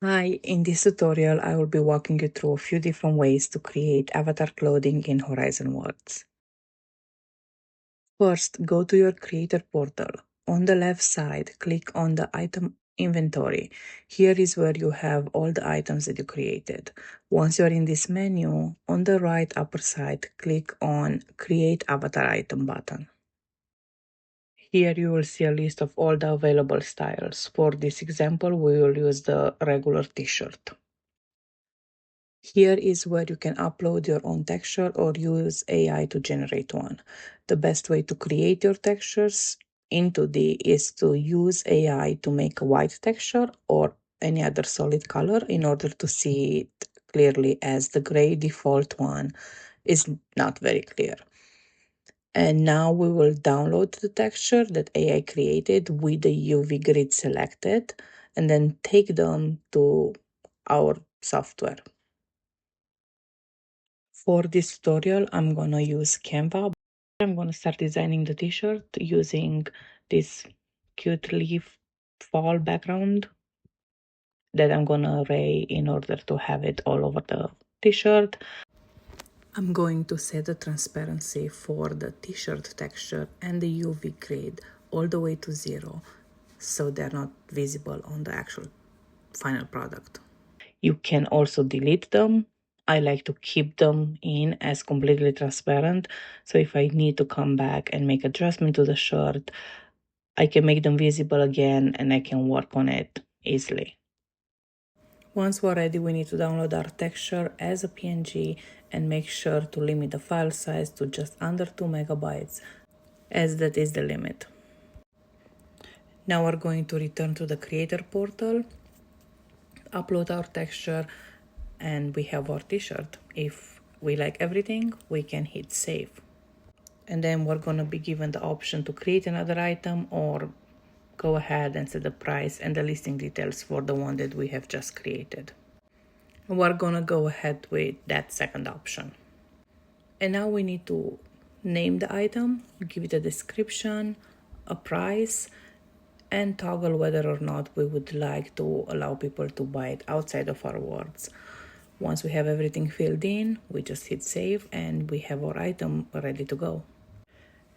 Hi, in this tutorial, I will be walking you through a few different ways to create avatar clothing in Horizon Worlds. First, go to your creator portal. On the left side, click on the item inventory. Here is where you have all the items that you created. Once you're in this menu, on the right upper side, click on Create Avatar Item button. Here you will see a list of all the available styles. For this example, we will use the regular t-shirt. Here is where you can upload your own texture or use AI to generate one. The best way to create your textures in 2D is to use AI to make a white texture or any other solid color in order to see it clearly, as the gray default one is not very clear. And now we will download the texture that AI created with the UV grid selected and then take them to our software. For this tutorial, I'm gonna use Canva. I'm gonna start designing the t-shirt using this cute leaf fall background that I'm gonna array in order to have it all over the t-shirt. I'm going to set the transparency for the t-shirt texture and the UV grid all the way to 0 so they're not visible on the actual final product. You can also delete them. I like to keep them in as completely transparent. So if I need to come back and make adjustment to the shirt, I can make them visible again and I can work on it easily. Once we're ready, we need to download our texture as a PNG and make sure to limit the file size to just under 2 megabytes, as that is the limit. Now we're going to return to the creator portal, upload our texture, and we have our t-shirt. If we like everything, we can hit save. And then we're gonna be given the option to create another item or go ahead and set the price and the listing details for the one that we have just created. And we're gonna go ahead with that second option. And now we need to name the item, give it a description, a price, and toggle whether or not we would like to allow people to buy it outside of our worlds. Once we have everything filled in, we just hit save and we have our item ready to go.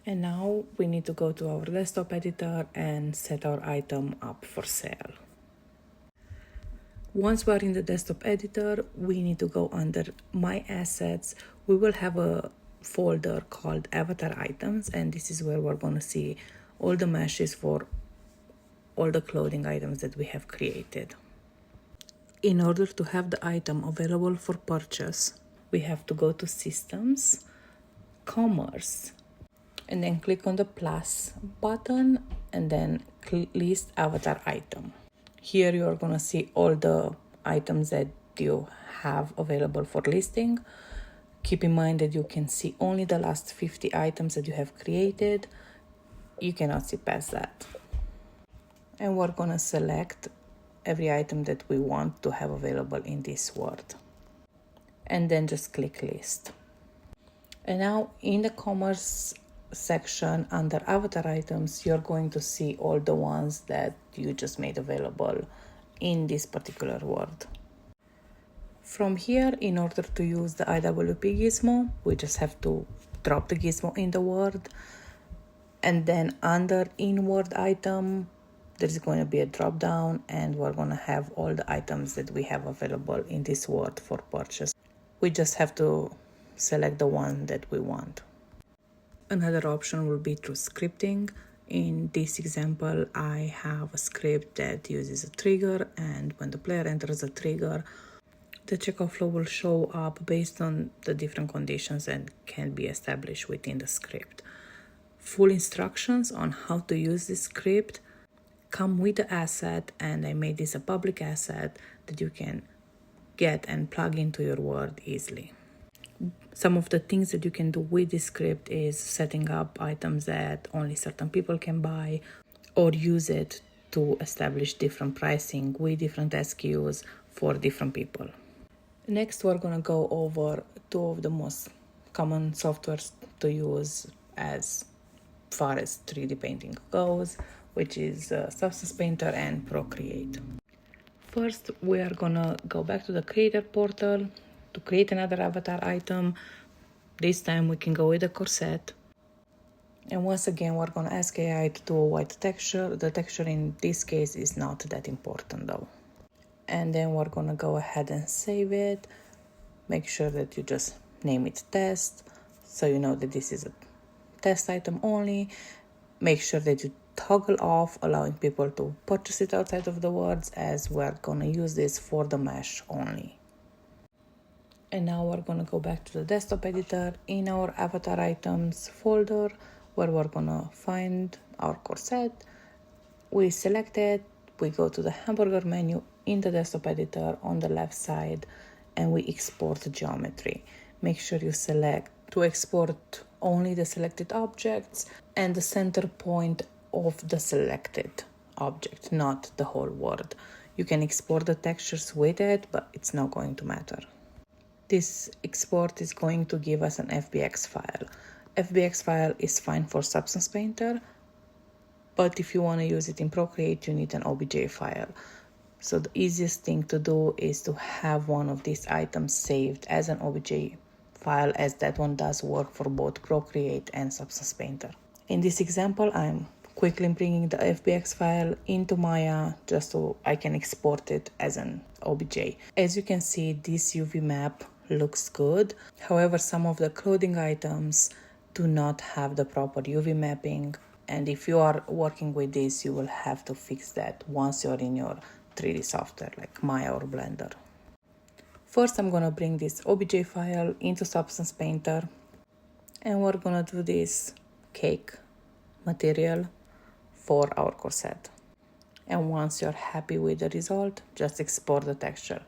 And now we need to go to our desktop editor and set our item up for sale. Once we're in the desktop editor, we need to go under My Assets. We will have a folder called Avatar Items, and this is where we're going to see all the meshes for all the clothing items that we have created. In order to have the item available for purchase, we have to go to Systems, Commerce, and then click on the plus button and then list avatar item. Here you are going to see all the items that you have available for listing. Keep in mind that you can see only the last 50 items that you have created. You cannot see past that. And we're going to select every item that we want to have available in this world. And then just click list. And now in the commerce section under avatar items, you're going to see all the ones that you just made available in this particular world. From here, in order to use the IWP gizmo, we just have to drop the gizmo in the world, and then under inward item, there's going to be a drop down and we're going to have all the items that we have available in this world for purchase. We just have to select the one that we want. Another option will be through scripting. In this example, I have a script that uses a trigger, and when the player enters a trigger, the checkout flow will show up based on the different conditions and can be established within the script. Full instructions on how to use this script come with the asset, and I made this a public asset that you can get and plug into your world easily. Some of the things that you can do with this script is setting up items that only certain people can buy, or use it to establish different pricing with different SKUs for different people. Next, we're going to go over two of the most common softwares to use as far as 3D painting goes, which is Substance Painter and Procreate. First, we are gonna go back to the creator portal to create another avatar item. This time we can go with the corset. And once again, we're gonna ask AI to do a white texture. The texture in this case is not that important though. And then we're gonna go ahead and save it. Make sure that you just name it test, so you know that this is a test item only. Make sure that you toggle off allowing people to purchase it outside of the words, as we're gonna use this for the mesh only. And now we're gonna go back to the desktop editor in our avatar items folder, where we're gonna find our corset. We select it, we go to the hamburger menu in the desktop editor on the left side, and we export the geometry. Make sure you select to export only the selected objects and the center point of the selected object, not the whole word. You can export the textures with it, but it's not going to matter. This export is going to give us an FBX file. FBX file is fine for Substance Painter, but if you want to use it in Procreate, you need an OBJ file. So the easiest thing to do is to have one of these items saved as an OBJ file, as that one does work for both Procreate and Substance Painter. In this example, I'm quickly bringing the FBX file into Maya just so I can export it as an OBJ. As you can see, this UV map looks good. However, some of the clothing items do not have the proper UV mapping, and if you are working with this, you will have to fix that once you're in your 3D software like Maya or Blender. First, I'm gonna bring this OBJ file into Substance Painter, and we're gonna do this cake material for our corset. And once you're happy with the result, just export the texture.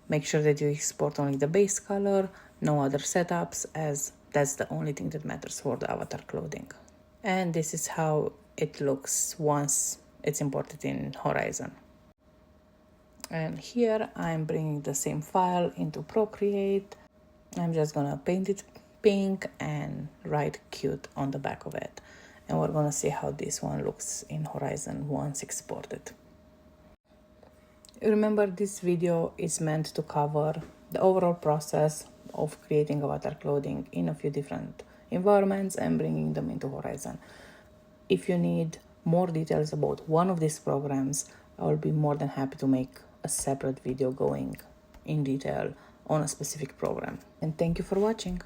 Make sure that you export only the base color, no other setups, as that's the only thing that matters for the avatar clothing. And this is how it looks once it's imported in Horizon. And here I'm bringing the same file into Procreate. I'm just gonna paint it pink and write cute on the back of it. And we're gonna see how this one looks in Horizon once exported. Remember, this video is meant to cover the overall process of creating avatar clothing in a few different environments and bringing them into Horizon. If you need more details about one of these programs, I will be more than happy to make a separate video going in detail on a specific program. And thank you for watching.